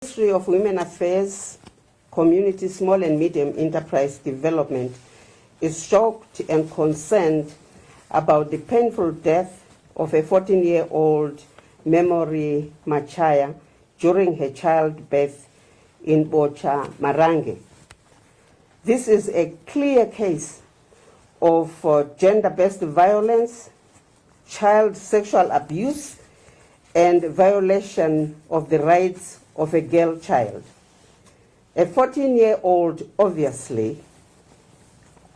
Ministry of Women Affairs, Community, Small and Medium Enterprise Development is shocked and concerned about the painful death of a 14-year-old Memory Machaya during her childbirth in Bocha, Marange. This is a clear case of gender-based violence, child sexual abuse, and violation of the rights of a girl child. A 14-year-old obviously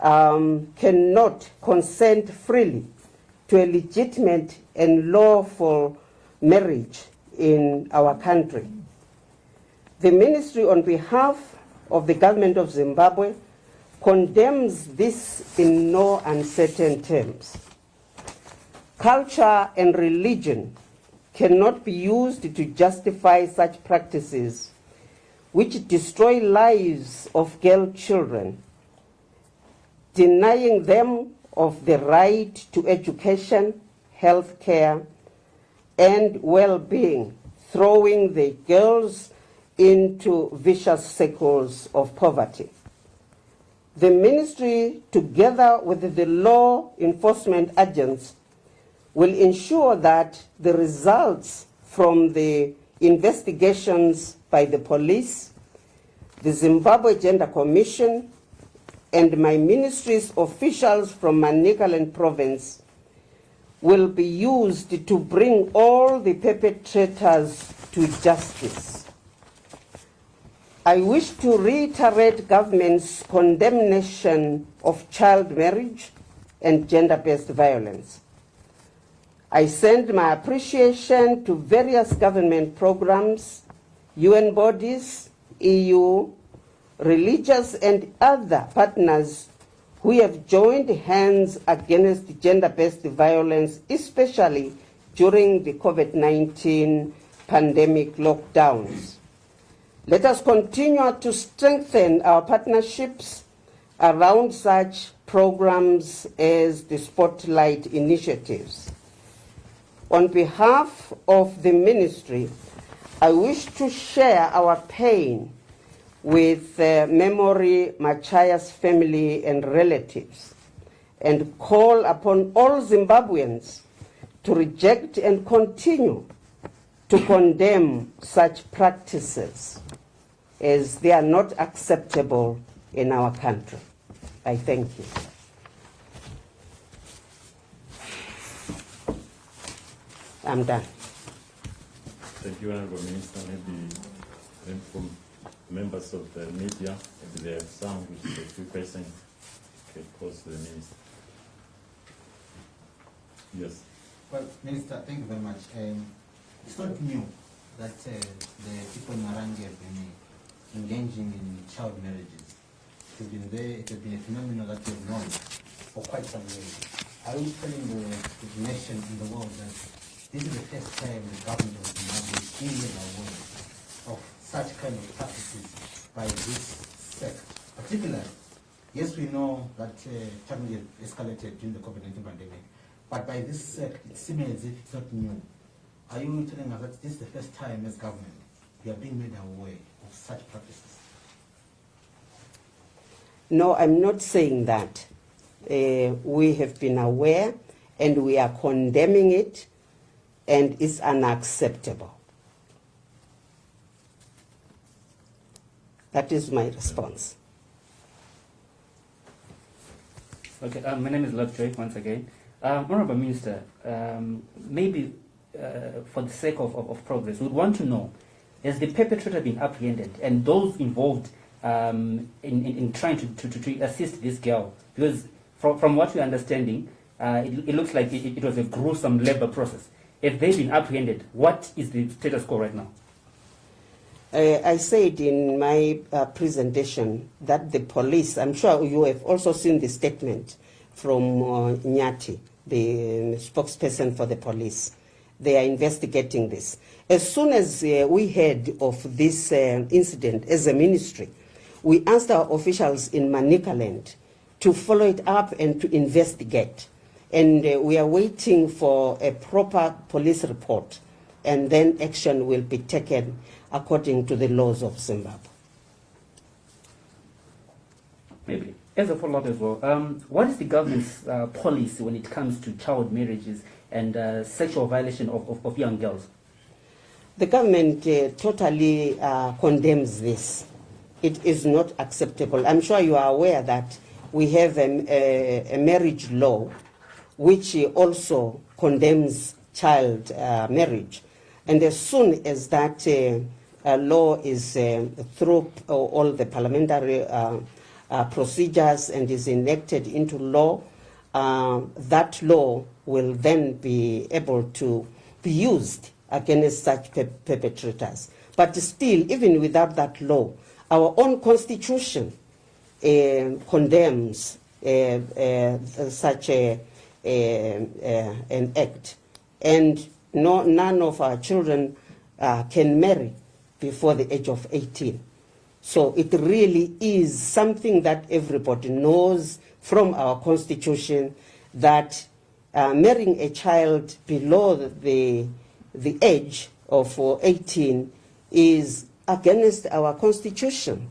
cannot consent freely to a legitimate and lawful marriage in our country. The ministry, on behalf of the government of Zimbabwe, condemns this in no uncertain terms. Culture and religion cannot be used to justify such practices which destroy lives of girl children, denying them of the right to education, health care, and well-being, throwing the girls into vicious cycles of poverty. The ministry, together with the law enforcement agents, will ensure that the results from the investigations by the police, the Zimbabwe Gender Commission, and my ministry's officials from Manicaland province will be used to bring all the perpetrators to justice. I wish to reiterate government's condemnation of child marriage and gender-based violence. I send my appreciation to various government programs, UN bodies, EU, religious and other partners who have joined hands against gender-based violence, especially during the COVID-19 pandemic lockdowns. Let us continue to strengthen our partnerships around such programs as the Spotlight initiatives. On behalf of the ministry, I wish to share our pain with Memory Machaya's family and relatives and call upon all Zimbabweans to reject and continue to condemn such practices as they are not acceptable in our country. I thank you. I'm done. Thank you, Honorable Minister. Maybe from members of the media, maybe there are some which a few questions can pose to the Minister. Yes. Well, Minister, thank you very much. It's not new that the people in Marange have been engaging in child marriages. It has been there, it has been a phenomenon that we have known for quite some years. Are you telling the nation in the world that this is the first time the government of Zimbabwe is made aware of such kind of practices by this sect? Particularly, yes, we know that challenges escalated during the COVID-19 pandemic, but by this sect, it seems as if it's not new. Are you telling us that this is the first time as government we are being made aware of such practices? No, I'm not saying that. We have been aware and we are condemning it, and it's unacceptable. That is my response. Okay, my name is Lovejoy once again. Honorable Minister, maybe for the sake of progress, we would want to know, has the perpetrator been apprehended and those involved in trying to assist this girl? Because from what we're understanding, it looks like it was a gruesome labor process. If they've been apprehended, what is the status quo right now? I said in my presentation that the police, I'm sure you have also seen the statement from Nyati, the spokesperson for the police. They are investigating this. As soon as we heard of this incident as a ministry, we asked our officials in Manicaland to follow it up and to investigate. And we are waiting for a proper police report, and then action will be taken according to the laws of Zimbabwe. Maybe. As a follow-up as well, what is the government's policy when it comes to child marriages and sexual violation of young girls? The government totally condemns this. It is not acceptable. I'm sure you are aware that we have a marriage law which also condemns child marriage. And as soon as that law is through all the parliamentary procedures and is enacted into law, that law will then be able to be used against such perpetrators. But still, even without that law, our own constitution condemns such an act. And none of our children can marry before the age of 18. So it really is something that everybody knows from our constitution, that marrying a child below the age of 18 is against our constitution.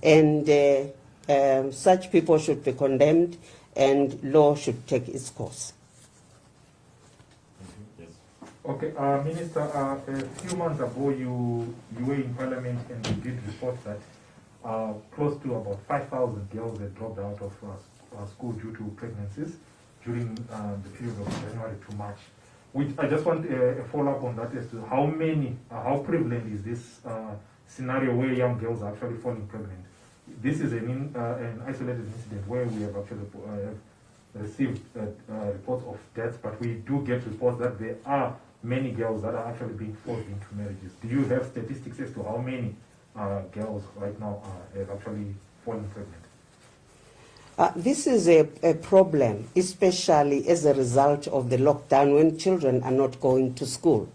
And such people should be condemned and law should take its course. Yes. Okay, Minister, a few months ago you were in Parliament and you did report that close to about 5,000 girls had dropped out of school due to pregnancies during the period of January to March. I just want a follow-up on that as to how prevalent is this scenario where young girls are actually falling pregnant. This is an isolated incident where we have actually received reports of deaths, but we do get reports that there are many girls that are actually being forced into marriages. Do you have statistics as to how many girls right now are actually falling pregnant? This is a problem, especially as a result of the lockdown when children are not going to school.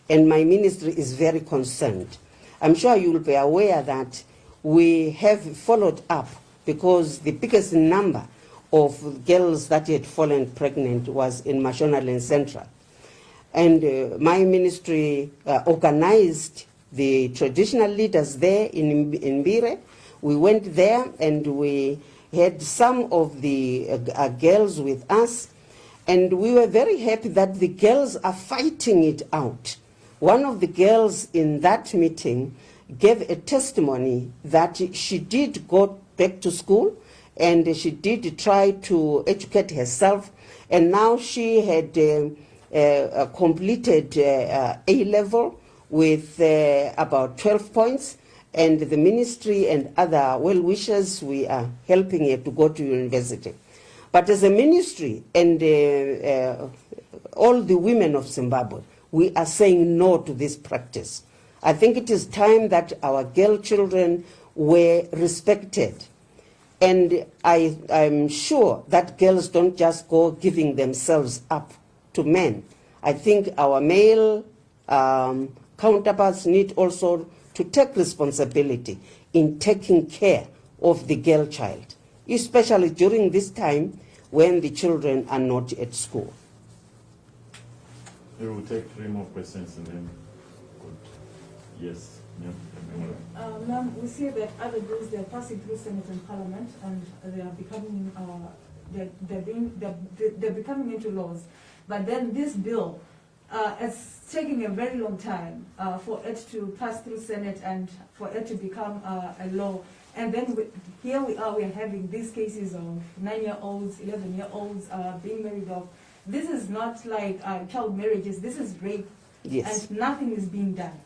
And my ministry is very concerned. I'm sure you will be aware that we have followed up because the biggest number of girls that had fallen pregnant was in Mashonaland Central. And my ministry organized the traditional leaders there in Mbire. We went there and we had some of the girls with us, and we were very happy that the girls are fighting it out. One of the girls in that meeting gave a testimony that she did go back to school and she did try to educate herself, and now she had completed A-level with about 12 points, and the ministry and other well-wishers, we are helping her to go to university. But as a ministry and all the women of Zimbabwe, we are saying no to this practice. I think it is time that our girl children were respected. And I'm sure that girls don't just go giving themselves up to men. I think our male counterparts need also to take responsibility in taking care of the girl child, especially during this time when the children are not at school. We will take 3 more questions and then yes. Ma'am, we see that other bills, they're passing through Senate and Parliament, and they are becoming they're becoming into laws. But then this bill, it's taking a very long time for it to pass through Senate and for it to become a law. And then here we are having these cases of 9-year-olds, 11-year-olds being married off. This is not like child marriages, this is rape. Yes. And nothing is being done.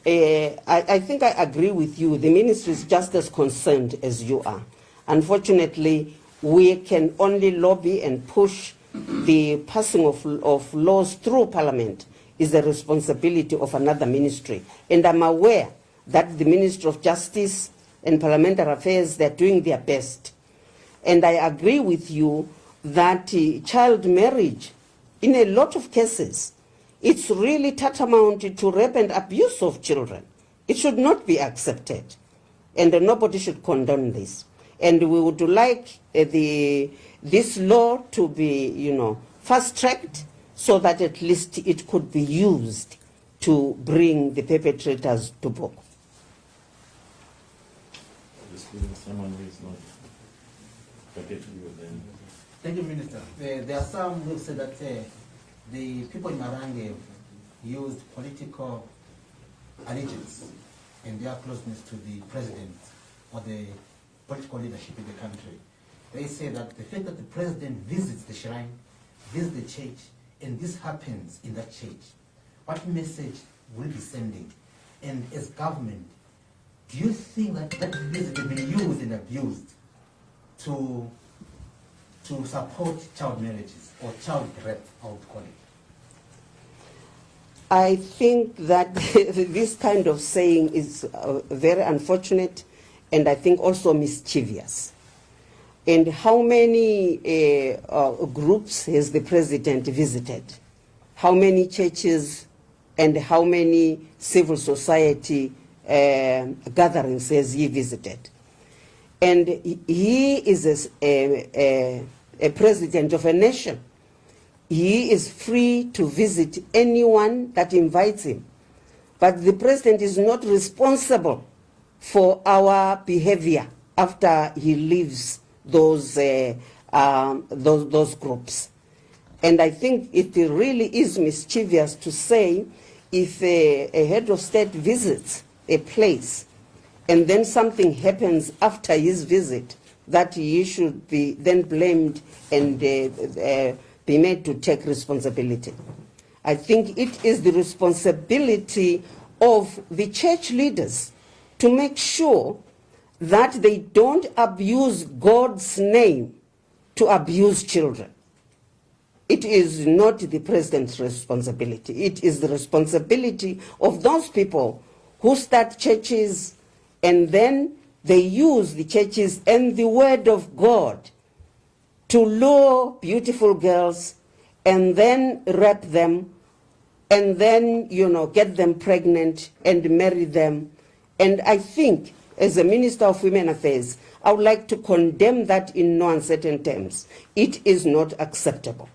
I think I agree with you. The ministry is just as concerned as you are. Unfortunately, we can only lobby and push. The passing of laws through Parliament is the responsibility of another ministry. And I'm aware that the Ministry of Justice and Parliamentary Affairs, they're doing their best. And I agree with you that child marriage, in a lot of cases, it's really tantamount to rape and abuse of children. It should not be accepted. And nobody should condone this. And we would like this law to be, fast-tracked so that at least it could be used to bring the perpetrators to book. Someone who is not forgetting you then. Thank you, Minister. There are some who say that the people in Marange used political allegiance and their closeness to the president or the political leadership in the country. They say that the fact that the president visits the shrine, visits the church, and this happens in that church, what message will be sending? And as government, do you think that that visit will be used and abused to support child marriages or child rape, I would call it? I think that this kind of saying is very unfortunate and I think also mischievous. And how many groups has the president visited? How many churches and how many civil society gatherings has he visited? And he is a president of a nation. He is free to visit anyone that invites him. But the president is not responsible for our behavior after he leaves those groups. And I think it really is mischievous to say if a head of state visits a place and then something happens after his visit, that he should be then blamed and be made to take responsibility. I think it is the responsibility of the church leaders to make sure that they don't abuse God's name to abuse children. It is not the president's responsibility. It is the responsibility of those people who start churches and then they use the churches and the word of God to lure beautiful girls and then rape them and then, get them pregnant and marry them. And I think, as a Minister of Women Affairs, I would like to condemn that in no uncertain terms. It is not acceptable.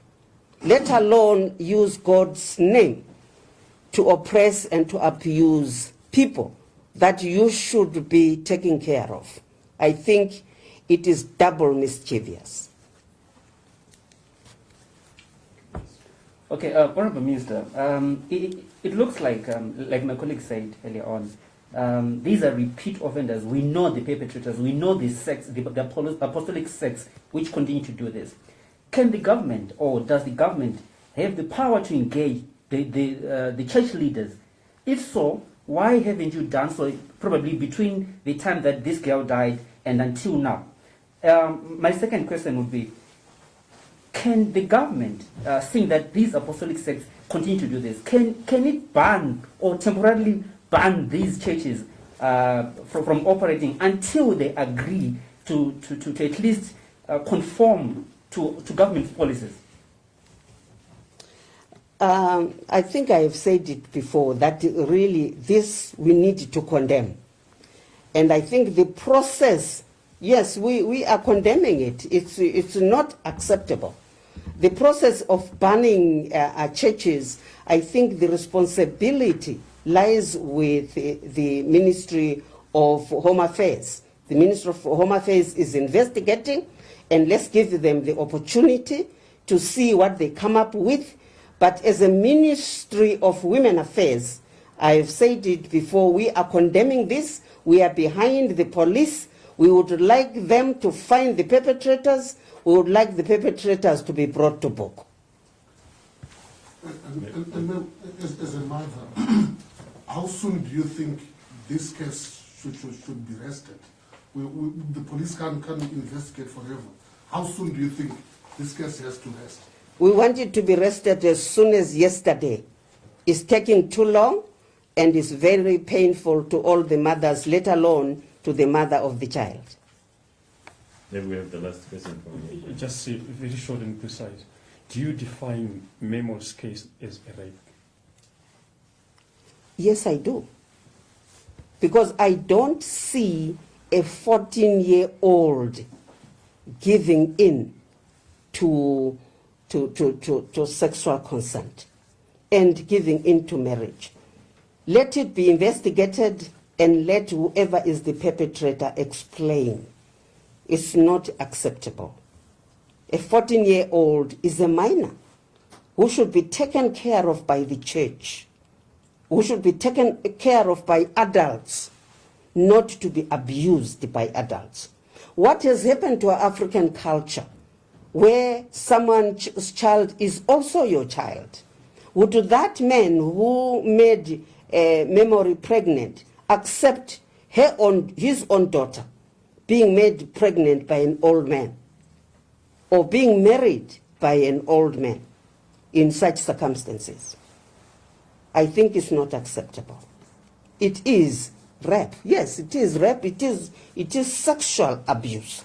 Let alone use God's name to oppress and to abuse people that you should be taking care of. I think it is double mischievous. Okay, Honorable Minister, it looks like my colleague said earlier on, these are repeat offenders. We know the perpetrators. We know the sects, the apostolic sects, which continue to do this. Can the government, or does the government have the power to engage the church leaders? If so, why haven't you done so? Probably between the time that this girl died and until now. My second question would be: can the government, seeing that these apostolic sects continue to do this, can it ban or temporarily ban these churches from operating until they agree to at least conform to government policies? I think I have said it before that really this we need to condemn. And I think the process, yes, we are condemning it. It's not acceptable. The process of banning churches, I think the responsibility lies with the Ministry of Home Affairs. The Ministry of Home Affairs is investigating, and let's give them the opportunity to see what they come up with. But as a Ministry of Women Affairs, I have said it before, we are condemning this. We are behind the police. We would like them to find the perpetrators. We would like the perpetrators to be brought to book. And then, as a mother, how soon do you think this case should be rested? The police can't investigate forever. How soon do you think this case has to rest? We want it to be rested as soon as yesterday. It's taking too long and it's very painful to all the mothers, let alone to the mother of the child. Then we have the last question from you. Just very short and precise. Do you define Memo's case as a rape? Yes, I do. Because I don't see a 14-year-old giving in to sexual consent and giving in to marriage. Let it be investigated and let whoever is the perpetrator explain. It's not acceptable. A 14-year-old is a minor who should be taken care of by the church, who should be taken care of by adults, not to be abused by adults. What has happened to our African culture, where someone's child is also your child? Would that man who made Memory pregnant accept his own daughter being made pregnant by an old man, or being married by an old man in such circumstances? I think it's not acceptable. It is rape. Yes, it is rape. It is sexual abuse.